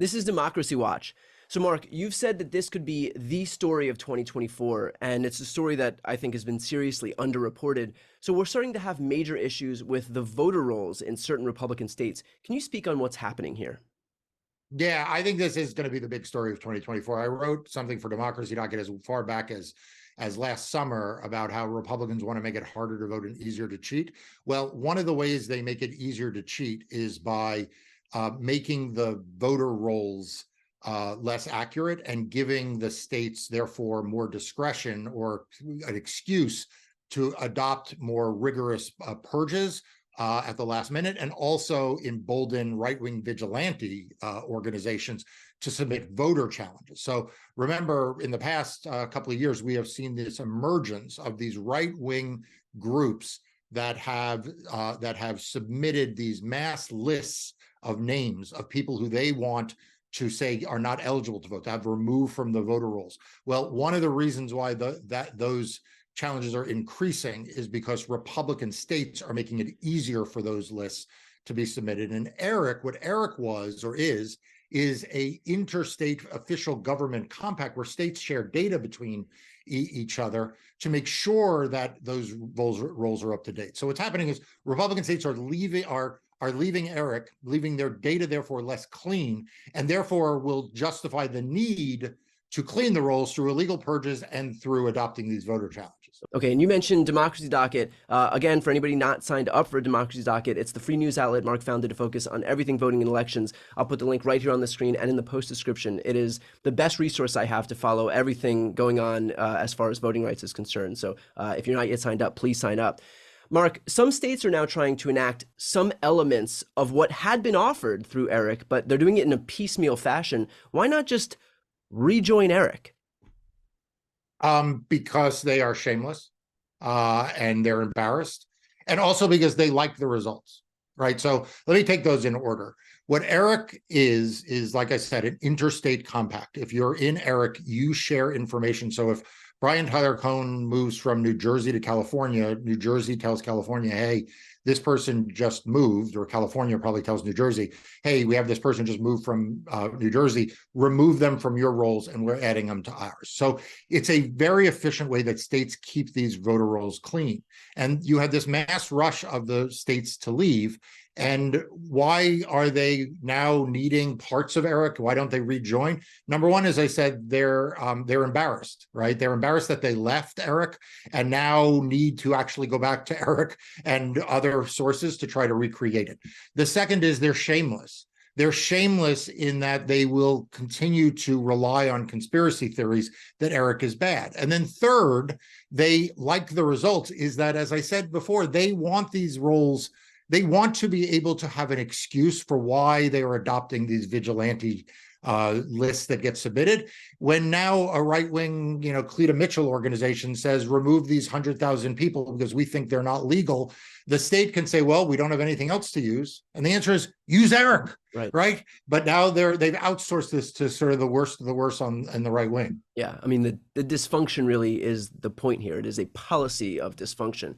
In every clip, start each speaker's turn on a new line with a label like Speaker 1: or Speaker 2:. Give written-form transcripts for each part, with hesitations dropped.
Speaker 1: This is Democracy Watch. So, Mark, you've said that this could be the story of 2024, and it's a story that I think has been seriously underreported. So, we're starting to have major issues with the voter rolls in certain Republican states. Can you speak on what's happening here?
Speaker 2: Yeah, I think this is going to be the big story of 2024. I wrote something for Democracy Docket as far back as last summer about how Republicans want to make it harder to vote and easier to cheat. Well, one of the ways they make it easier to cheat is by making the voter rolls less accurate and giving the states, therefore, more discretion or an excuse to adopt more rigorous purges at the last minute, and also embolden right-wing vigilante organizations to submit voter challenges. So remember, in the past couple of years, we have seen this emergence of these right-wing groups that have submitted these mass lists of names of people who they want to say are not eligible to vote, to have removed from the voter rolls. Well, one of the reasons why those challenges are increasing is because Republican states are making it easier for those lists to be submitted. And what ERIC was or is a interstate official government compact where states share data between each other to make sure that those rolls are up to date. So what's happening is Republican states are leaving ERIC, leaving their data therefore less clean, and therefore will justify the need to clean the rolls through illegal purges and through adopting these voter challenges.
Speaker 1: Okay, and you mentioned Democracy Docket. Again, for anybody not signed up for Democracy Docket, it's the free news outlet Mark founded to focus on everything voting in elections. I'll put the link right here on the screen and in the post description. It is the best resource I have to follow everything going on as far as voting rights is concerned. So if you're not yet signed up, please sign up. Mark, some states are now trying to enact some elements of what had been offered through ERIC, but they're doing it in a piecemeal fashion. Why not just rejoin ERIC?
Speaker 2: Because they are shameless and they're embarrassed, and also because they like the results, right? So let me take those in order. What ERIC is, like I said, an interstate compact. If you're in ERIC, you share information. So if Brian Tyler Cohen moves from New Jersey to California, New Jersey tells California, hey, this person just moved, or California probably tells New Jersey, hey, we have this person just moved from New Jersey, remove them from your rolls and we're adding them to ours. So it's a very efficient way that states keep these voter rolls clean. And you had this mass rush of the states to leave. And why are they now needing parts of ERIC? Why don't they rejoin? Number one, as I said, they're embarrassed, right? They're embarrassed that they left ERIC and now need to actually go back to ERIC and other sources to try to recreate it. The second is they're shameless. They're shameless in that they will continue to rely on conspiracy theories that ERIC is bad. And then third, they like the results is that, as I said before, they want these rolls. They want to be able to have an excuse for why they are adopting these vigilante lists that get submitted. When now a right-wing, Cleta Mitchell organization says, remove these 100,000 people because we think they're not legal, the state can say, well, we don't have anything else to use. And the answer is use ERIC, right? But now they've outsourced this to sort of the worst of the worst in the right wing.
Speaker 1: Yeah, I mean, the dysfunction really is the point here. It is a policy of dysfunction.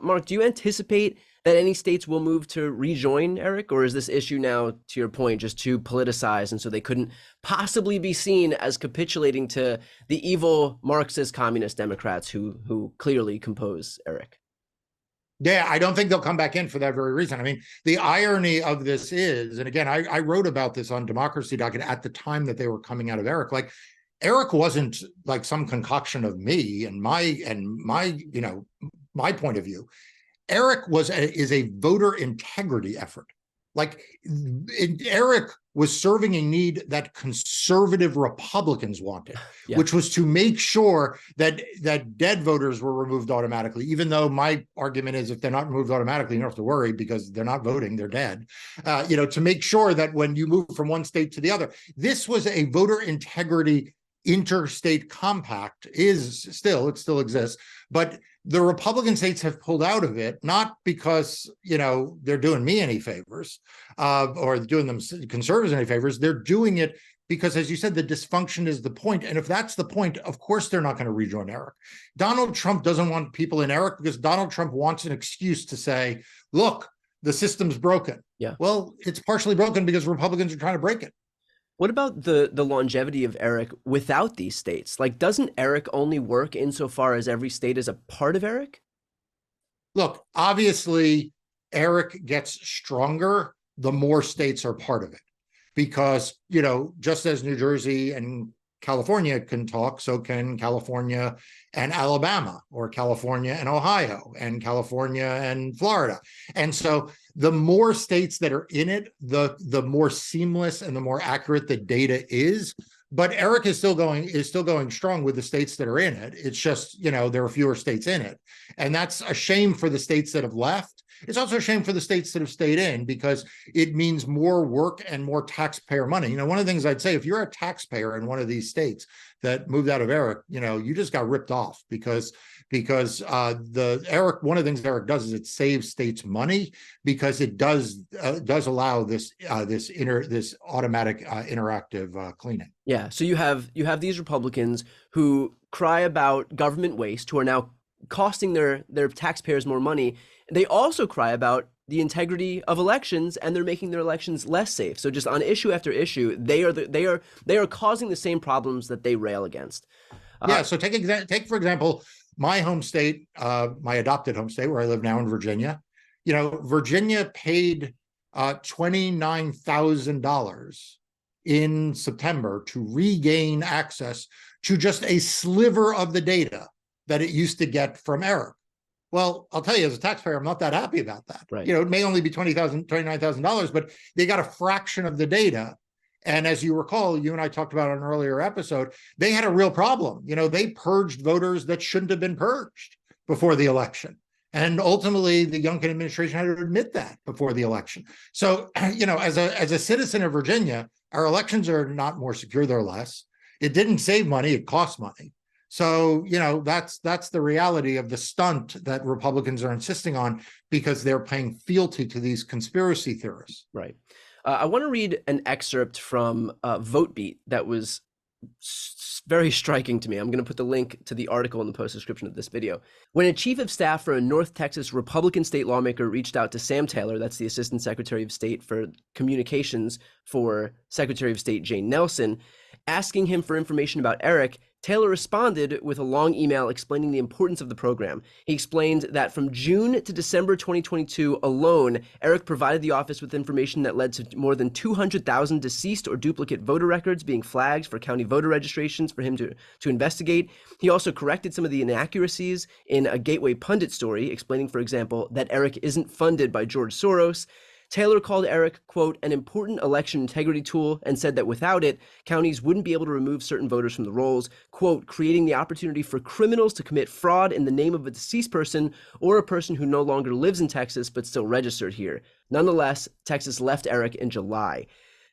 Speaker 1: Mark, do you anticipate that any states will move to rejoin ERIC, or is this issue now, to your point, just too politicized, and so they couldn't possibly be seen as capitulating to the evil Marxist communist Democrats who clearly compose ERIC?
Speaker 2: Yeah, I don't think they'll come back in for that very reason. I mean, the irony of this is, and again, I wrote about this on Democracy Docket at the time that they were coming out of ERIC. Like, ERIC wasn't like some concoction of me and my point of view. ERIC is a voter integrity effort. Like, ERIC was serving a need that conservative Republicans wanted, which was to make sure that dead voters were removed automatically, even though my argument is if they're not removed automatically, you don't have to worry because they're not voting, they're dead. To make sure that when you move from one state to the other, this was a voter integrity interstate compact. It still exists, but the Republican states have pulled out of it, not because, they're doing me any favors or doing them conservatives any favors. They're doing it because, as you said, the dysfunction is the point. And if that's the point, of course, they're not going to rejoin ERIC. Donald Trump doesn't want people in ERIC because Donald Trump wants an excuse to say, look, the system's broken.
Speaker 1: Yeah.
Speaker 2: Well, it's partially broken because Republicans are trying to break it.
Speaker 1: What about the longevity of Eric without these states? Like, doesn't Eric only work insofar as every state is a part of Eric?
Speaker 2: Look, obviously, Eric gets stronger the more states are part of it. Because, just as New Jersey and California can talk, so can California and Alabama, or California and Ohio, and California and Florida. And so the more states that are in it, the more seamless and the more accurate the data is. But Eric is still going strong with the states that are in it. It's just, there are fewer states in it. And that's a shame for the states that have left. It's also a shame for the states that have stayed in, because it means more work and more taxpayer money. One of the things I'd say, if you're a taxpayer in one of these states that moved out of Eric, you just got ripped off, because one of the things Eric does is it saves states money, because it does allow this automatic interactive cleaning.
Speaker 1: Yeah. So you have these Republicans who cry about government waste, who are now costing their taxpayers more money. They also cry about the integrity of elections, and they're making their elections less safe. So just on issue after issue, they are causing the same problems that they rail against.
Speaker 2: Yeah. So take for example my home state, my adopted home state, where I live now in Virginia. Virginia paid $29,000 in September to regain access to just a sliver of the data that it used to get from Eric. Well, I'll tell you, as a taxpayer, I'm not that happy about that.
Speaker 1: Right.
Speaker 2: It may only be $29,000, but they got a fraction of the data. And as you recall, you and I talked about on an earlier episode, they had a real problem. They purged voters that shouldn't have been purged before the election. And ultimately, the Youngkin administration had to admit that before the election. So, as a citizen of Virginia, our elections are not more secure, they're less. It didn't save money, it cost money. So, that's the reality of the stunt that Republicans are insisting on, because they're paying fealty to these conspiracy theorists.
Speaker 1: Right. I want to read an excerpt from VoteBeat that was very striking to me. I'm going to put the link to the article in the post description of this video. When a chief of staff for a North Texas Republican state lawmaker reached out to Sam Taylor, that's the Assistant Secretary of State for Communications for Secretary of State Jane Nelson, asking him for information about Eric, Taylor responded with a long email explaining the importance of the program. He explained that from June to December 2022 alone, Eric provided the office with information that led to more than 200,000 deceased or duplicate voter records being flagged for county voter registrations for him to investigate. He also corrected some of the inaccuracies in a Gateway Pundit story, explaining, for example, that Eric isn't funded by George Soros. Taylor called Eric, quote, an important election integrity tool, and said that without it, counties wouldn't be able to remove certain voters from the rolls, quote, creating the opportunity for criminals to commit fraud in the name of a deceased person or a person who no longer lives in Texas but still registered here. Nonetheless, Texas left Eric in July.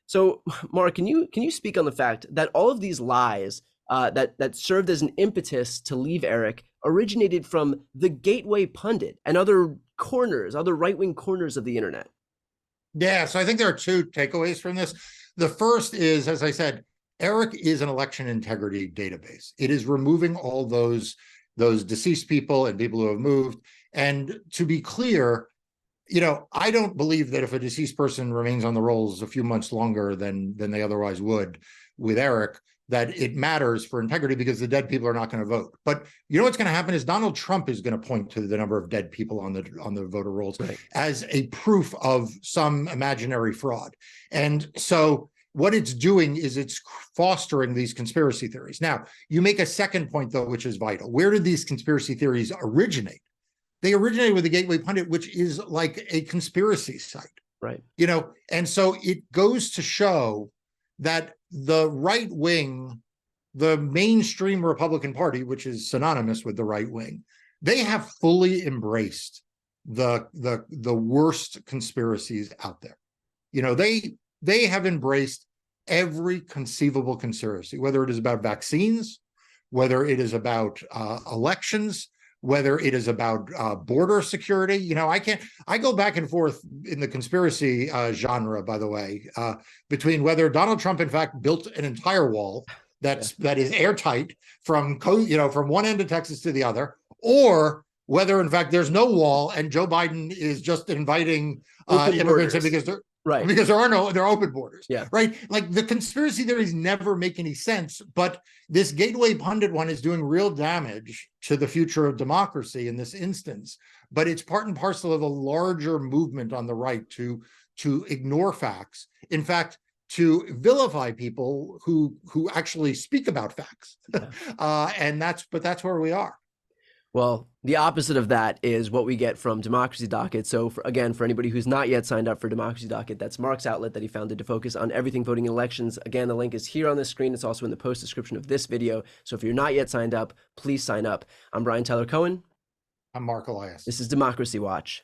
Speaker 1: So, Marc, can you speak on the fact that all of these lies that served as an impetus to leave Eric originated from the Gateway Pundit and other right-wing corners of the internet?
Speaker 2: Yeah, so I think there are two takeaways from this. The first is, as I said, Eric is an election integrity database. It is removing all those deceased people and people who have moved. And to be clear, I don't believe that if a deceased person remains on the rolls a few months longer than they otherwise would with Eric, that it matters for integrity, because the dead people are not going to vote. But what's going to happen is Donald Trump is going to point to the number of dead people on the voter rolls, right, as a proof of some imaginary fraud. And so what it's doing is it's fostering these conspiracy theories. Now, you make a second point, though, which is vital. Where did these conspiracy theories originate? They originated with the Gateway Pundit, which is like a conspiracy site.
Speaker 1: Right.
Speaker 2: And so it goes to show that the right wing, the mainstream Republican Party, which is synonymous with the right wing, they have fully embraced the worst conspiracies out there. They have embraced every conceivable conspiracy, whether it is about vaccines, whether it is about elections, whether it is about border security. I go back and forth in the conspiracy genre, by the way, between whether Donald Trump, in fact, built an entire wall that is airtight from one end of Texas to the other, or whether, in fact, there's no wall and Joe Biden is just inviting immigrants in because
Speaker 1: Right.
Speaker 2: because there are open borders,
Speaker 1: Yeah.
Speaker 2: right? Like the conspiracy theories never make any sense, but this gateway pundit one is doing real damage to the future of democracy in this instance. But it's part and parcel of a larger movement on the right to ignore facts. In fact, to vilify people who actually speak about facts.
Speaker 1: Yeah.
Speaker 2: And that's where we are.
Speaker 1: Well, the opposite of that is what we get from Democracy Docket. So, again, for anybody who's not yet signed up for Democracy Docket, that's Marc's outlet that he founded to focus on everything voting in elections. Again, the link is here on the screen. It's also in the post description of this video. So if you're not yet signed up, please sign up. I'm Brian Tyler Cohen.
Speaker 2: I'm Marc Elias.
Speaker 1: This is Democracy Watch.